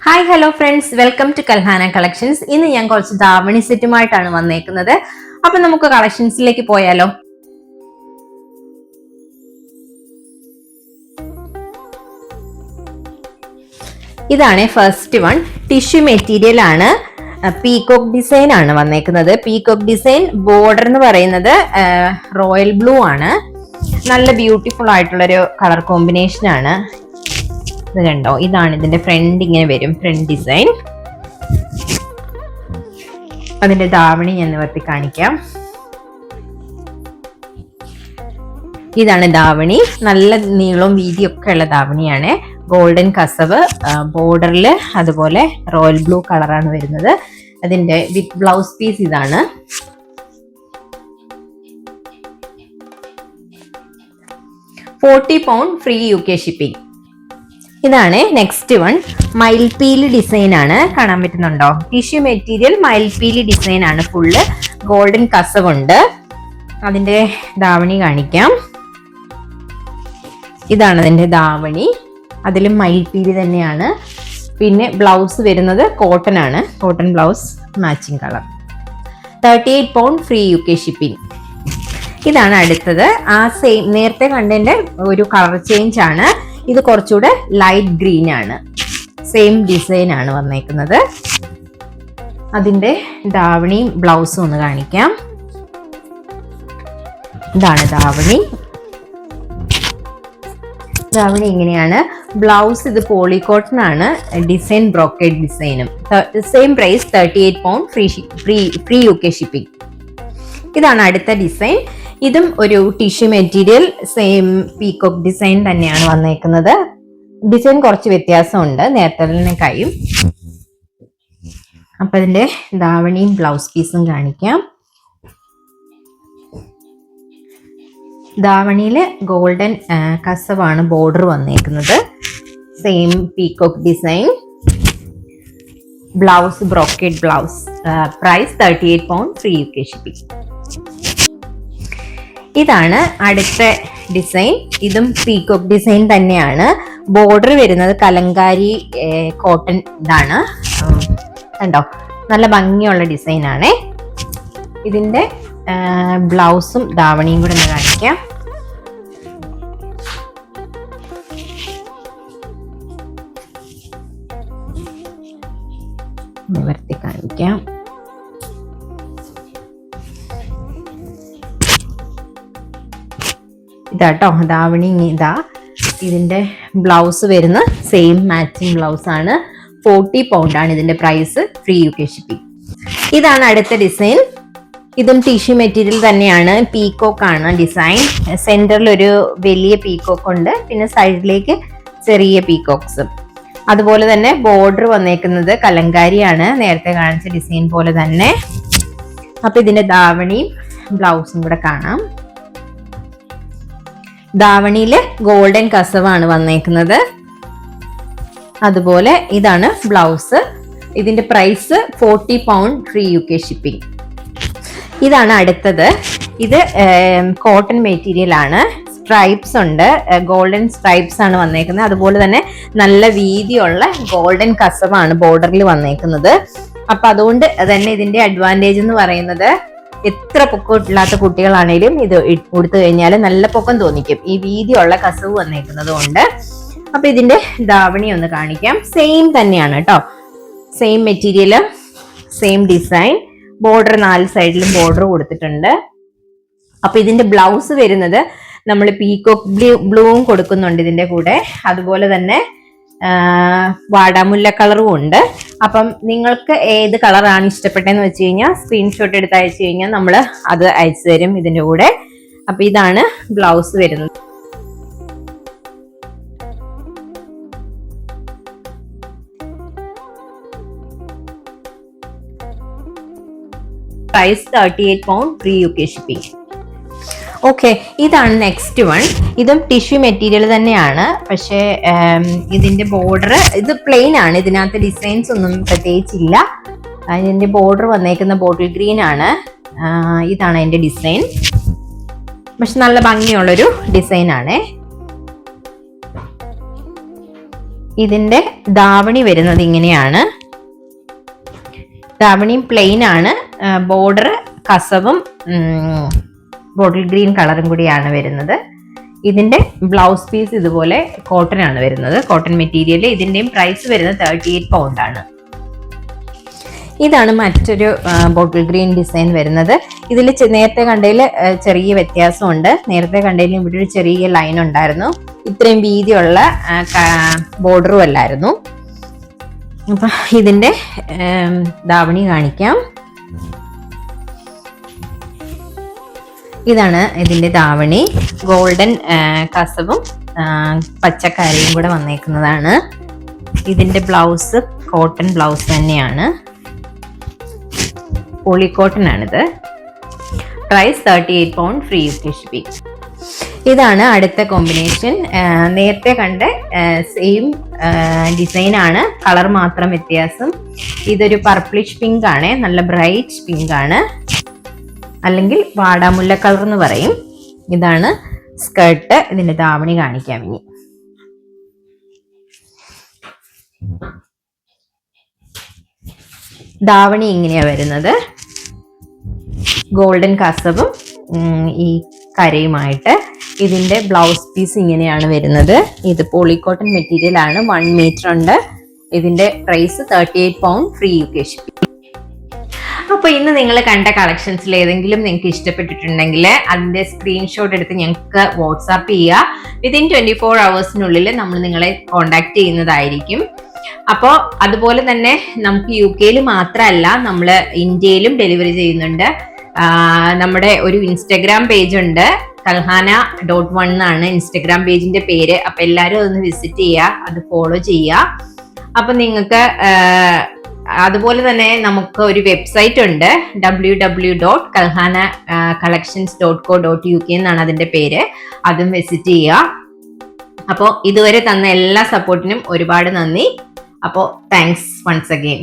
Hi hello friends, welcome to Kalhana collections. ഇന്ന് ഞാൻ കുറച്ച് ധാവണി സെറ്റുമായിട്ടാണ് വന്നേക്കുന്നത്. അപ്പൊ നമുക്ക് കളക്ഷൻസിലേക്ക് പോയാലോ. ഇതാണ് ഫസ്റ്റ് വൺ. ടിഷ്യൂ മെറ്റീരിയൽ ആണ്, പീകോക്ക് ഡിസൈൻ ആണ് വന്നേക്കുന്നത്. പീകോക്ക് ഡിസൈൻ ബോർഡർ എന്ന് പറയുന്നത് റോയൽ ബ്ലൂ ആണ്. നല്ല ബ്യൂട്ടിഫുൾ ആയിട്ടുള്ളൊരു കളർ കോമ്പിനേഷൻ ആണ്. ഇത് കണ്ടോ, ഇതാണ് ഇതിന്റെ ഫ്രണ്ട്. ഇങ്ങനെ വരും ഫ്രണ്ട് ഡിസൈൻ. അതിന്റെ ധാവണി ഞാൻ നിവർത്തി കാണിക്കാം. ഇതാണ് ധാവണി. നല്ല നീളവും വീതിയൊക്കെ ഉള്ള ധാവണിയാണ്. ഗോൾഡൻ കസവ് ബോർഡറിൽ, അതുപോലെ റോയൽ ബ്ലൂ കളറാണ് വരുന്നത്. അതിന്റെ വിത്ത് ബ്ലൗസ് പീസ് ഇതാണ്. £40 ഫ്രീ UK ഷിപ്പിംഗ്. ഇതാണ് നെക്സ്റ്റ് വൺ. മയിൽപീലി ഡിസൈൻ ആണ്, കാണാൻ പറ്റുന്നുണ്ടോ? ടിഷ്യൂ മെറ്റീരിയൽ മയിൽപീലി ഡിസൈൻ ആണ്. ഫുള്ള് ഗോൾഡൻ കസവ് ഉണ്ട്. അതിന്റെ ധാവണി കാണിക്കാം. ഇതാണ് അതിന്റെ ധാവണി. അതിലും മയിൽപീലി തന്നെയാണ്. പിന്നെ ബ്ലൗസ് വരുന്നത് കോട്ടൺ ആണ്. Cotton blouse, matching colour. £38 free UK shipping. ഇതാണ് അടുത്തത്. ആ സെയിം നേരത്തെ കണ്ടതിന്റെ ഒരു കളർ ചേഞ്ച് ആണ്. ഇത് കുറച്ചുകൂടെ ലൈറ്റ് ഗ്രീൻ ആണ്. സെയിം ഡിസൈൻ ആണ് വന്നേക്കുന്നത്. അതിന്റെ ധാവണിയും ബ്ലൗസും ഒന്ന് കാണിക്കാം. ഇതാണ് ധാവണി. ധാവണി ഇങ്ങനെയാണ്. ബ്ലൗസ് ഇത് പോളി കോട്ടൺ ആണ്. ഡിസൈൻ ബ്രോക്കേഡ് ഡിസൈനും. Same price £38 free UK shipping. ഇതാണ് അടുത്ത ഡിസൈൻ. ഇതും ഒരു tissue material, same peacock design തന്നെയാണ് വന്നേക്കുന്നത്. ഡിസൈൻ കുറച്ച് വ്യത്യാസമുണ്ട് നേരത്തെ. അപ്പൊ അതിന്റെ ധാവണിയും ബ്ലൗസ് പീസും കാണിക്കാം. ധാവണിയില് ഗോൾഡൻ കസവാണ് ബോർഡർ വന്നേക്കുന്നത്. Same peacock design. Blouse brocade blouse. Price £38 free UK shipping. ഇതാണ് അടുത്ത ഡിസൈൻ. ഇതും പീകോക്ക് ഡിസൈൻ തന്നെയാണ്. ബോർഡർ വരുന്നത് കലങ്കാരി കോട്ടൺ ഇതാണ്. കണ്ടോ, നല്ല ഭംഗിയുള്ള ഡിസൈൻ ആണ്. ഇതിന്റെ ബ്ലൗസും ധാവണിയും കൂടെ ഒന്ന് കാണിക്കാം. നിവർത്തി കാണിക്കാം. ഇതാട്ടോ ധാവണി. ഇതാ ഇതിന്റെ ബ്ലൗസ് വരുന്ന സെയിം മാച്ചിങ് ബ്ലൗസ് ആണ്. £40 ആണ് ഇതിന്റെ പ്രൈസ്. Free UK shipping. ഇതാണ് അടുത്ത ഡിസൈൻ. ഇതും ടിഷ്യൂ മെറ്റീരിയൽ തന്നെയാണ്. പീകോക്ക് ആണ് ഡിസൈൻ. സെന്ററിൽ ഒരു വലിയ പീകോക്ക് ഉണ്ട്, പിന്നെ സൈഡിലേക്ക് ചെറിയ പീകോക്സും. അതുപോലെ തന്നെ ബോർഡർ വന്നേക്കുന്നത് കലങ്കാരിയാണ്, നേരത്തെ കാണിച്ച ഡിസൈൻ പോലെ തന്നെ. അപ്പൊ ഇതിന്റെ ധാവണിയും ബ്ലൗസും കൂടെ കാണാം. ധാവണിയില് ഗോൾഡൻ കസവാണ് വന്നേക്കുന്നത്. അതുപോലെ ഇതാണ് ബ്ലൗസ്. ഇതിന്റെ പ്രൈസ് £40 ഫ്രീ UK ഷിപ്പിംഗ്. ഇതാണ് അടുത്തത്. ഇത് കോട്ടൺ മെറ്റീരിയൽ ആണ്. സ്ട്രൈപ്സ് ഉണ്ട്, ഗോൾഡൻ സ്ട്രൈപ്സ് ആണ് വന്നേക്കുന്നത്. അതുപോലെ തന്നെ നല്ല വീതിയുള്ള ഗോൾഡൻ കസവാണ് ബോർഡറിൽ വന്നേക്കുന്നത്. അപ്പൊ അതുകൊണ്ട് തന്നെ ഇതിന്റെ അഡ്വാൻറ്റേജ് എന്ന് പറയുന്നത്, എത്ര പൊക്കം ഇല്ലാത്ത കുട്ടികളാണേലും ഇത് കൊടുത്തു കഴിഞ്ഞാൽ നല്ല പൊക്കം തോന്നിക്കും, ഈ വീതിയുള്ള കസവ് വന്നേക്കുന്നത് കൊണ്ട്. അപ്പൊ ഇതിന്റെ ധാവണി ഒന്ന് കാണിക്കാം. സെയിം തന്നെയാണ് കേട്ടോ. Same material, same design. Border 4 സൈഡിലും ബോർഡർ കൊടുത്തിട്ടുണ്ട്. അപ്പൊ ഇതിന്റെ ബ്ലൗസ് വരുന്നത് നമ്മൾ പീകോക്ക് ബ്ലൂവും കൊടുക്കുന്നുണ്ട് ഇതിന്റെ കൂടെ. അതുപോലെ തന്നെ വാടാമുല്ല കളറും ഉണ്ട്. അപ്പം നിങ്ങൾക്ക് ഏത് കളറാണ് ഇഷ്ടപ്പെട്ടതെന്ന് വെച്ച് കഴിഞ്ഞാൽ സ്ക്രീൻഷോട്ട് എടുത്ത് അയച്ചു കഴിഞ്ഞാൽ നമ്മൾ അത് അയച്ചു തരും ഇതിന്റെ കൂടെ. അപ്പൊ ഇതാണ് ബ്ലൗസ് വരുന്നത്. Price £38 free UK shipping. Okay, ഇതാണ് നെക്സ്റ്റ് വൺ. ഇതും ടിഷ്യൂ മെറ്റീരിയൽ തന്നെയാണ്. പക്ഷേ ഇതിന്റെ ബോർഡർ ഇത് പ്ലെയിൻ ആണ്. ഇതിനകത്ത് ഡിസൈൻസ് ഒന്നും പ്രത്യേകിച്ചില്ല. ഇതിന്റെ ബോർഡർ വന്നേക്കുന്ന ബോട്ടിൽ ഗ്രീൻ ആണ്. ഇതാണ് അതിന്റെ ഡിസൈൻ. പക്ഷെ നല്ല ഭംഗിയുള്ളൊരു ഡിസൈൻ ആണ്. ഇതിന്റെ ധാവണി വരുന്നത് ഇങ്ങനെയാണ്. ധാവണിയും പ്ലെയിൻ ആണ്. ബോർഡർ കസവും ബോട്ടിൽ ഗ്രീൻ കളറും കൂടിയാണ് വരുന്നത്. ഇതിന്റെ ബ്ലൗസ് പീസ് ഇതുപോലെ കോട്ടൺ ആണ് വരുന്നത്, കോട്ടൺ മെറ്റീരിയൽ. ഇതിന്റെയും പ്രൈസ് വരുന്നത് 38 പൗണ്ട് ആണ്. ഇതാണ് മറ്റൊരു ബോട്ടിൽ ഗ്രീൻ ഡിസൈൻ വരുന്നത്. ഇതിൽ നേരത്തെ കണ്ടതിൽ ചെറിയ വ്യത്യാസമുണ്ട്. നേരത്തെ കണ്ടതിൽ ഇവിടെ ഒരു ചെറിയ ലൈൻ ഉണ്ടായിരുന്നു, ഇത്രയും വീതിയുള്ള ബോർഡറും അല്ലായിരുന്നു. അപ്പൊ ഇതിന്റെ ധാവണി കാണിക്കാം. ഇതാണ് ഇതിന്റെ ധാവണി. ഗോൾഡൻ കസവും പച്ചക്കറിയും കൂടെ വന്നേക്കുന്നതാണ്. ഇതിന്റെ ബ്ലൗസ് കോട്ടൺ ബ്ലൗസ് തന്നെയാണ്, പോളിക്കോട്ടൺ ആണിത്. Price 38 pound, free UK shipping. ഇതാണ് അടുത്ത കോമ്പിനേഷൻ. നേരത്തെ കണ്ട സെയിം ഡിസൈൻ ആണ്, കളർ മാത്രം വ്യത്യാസം. ഇതൊരു പർപ്പിളിഷ് പിങ്ക് ആണ്, നല്ല ബ്രൈറ്റ് പിങ്ക് ആണ്, അല്ലെങ്കിൽ വാടാമുല്ല കളർ എന്ന് പറയും. ഇതാണ് സ്കേർട്ട്. ഇതിന്റെ ധാവണി കാണിക്കാം ഇനി. ധാവണി ഇങ്ങനെയാ വരുന്നത്, ഗോൾഡൻ കസവും ഈ കരയുമായിട്ട്. ഇതിന്റെ ബ്ലൗസ് പീസ് ഇങ്ങനെയാണ് വരുന്നത്. ഇത് പോളിക്കോട്ടൺ മെറ്റീരിയൽ ആണ്, 1 മീറ്റർ ഉണ്ട്. ഇതിന്റെ price 38 pound, free UK shipping. അപ്പൊ ഇന്ന് നിങ്ങൾ കണ്ട കളക്ഷൻസിൽ ഏതെങ്കിലും നിങ്ങൾക്ക് ഇഷ്ടപ്പെട്ടിട്ടുണ്ടെങ്കിൽ അതിന്റെ സ്ക്രീൻഷോട്ട് എടുത്ത് ഞങ്ങൾക്ക് വാട്സാപ്പ് ചെയ്യുക. വിതിൻ 24 hours നമ്മൾ നിങ്ങളെ കോണ്ടാക്ട് ചെയ്യുന്നതായിരിക്കും. അപ്പോൾ അതുപോലെ തന്നെ നമുക്ക് UK മാത്രമല്ല, നമ്മൾ ഇന്ത്യയിലും ഡെലിവറി ചെയ്യുന്നുണ്ട്. നമ്മുടെ ഒരു ഇൻസ്റ്റഗ്രാം പേജ് ഉണ്ട്, kalhana.1 എന്നാണ് ഇൻസ്റ്റഗ്രാം പേജിന്റെ പേര്. അപ്പൊ എല്ലാവരും അതൊന്ന് വിസിറ്റ് ചെയ്യുക, അത് ഫോളോ ചെയ്യുക. അപ്പൊ നിങ്ങൾക്ക് അതുപോലെ തന്നെ നമുക്ക് ഒരു വെബ്സൈറ്റ് ഉണ്ട്, www.kalhanacollections.co.uk എന്നാണ് അതിന്റെ പേര്. അതും വിസിറ്റ് ചെയ്യുക. അപ്പോൾ ഇതുവരെ തന്ന എല്ലാ സപ്പോർട്ടിനും ഒരുപാട് നന്ദി. അപ്പോൾ താങ്ക്സ് വൺസ് അഗെയിൻ.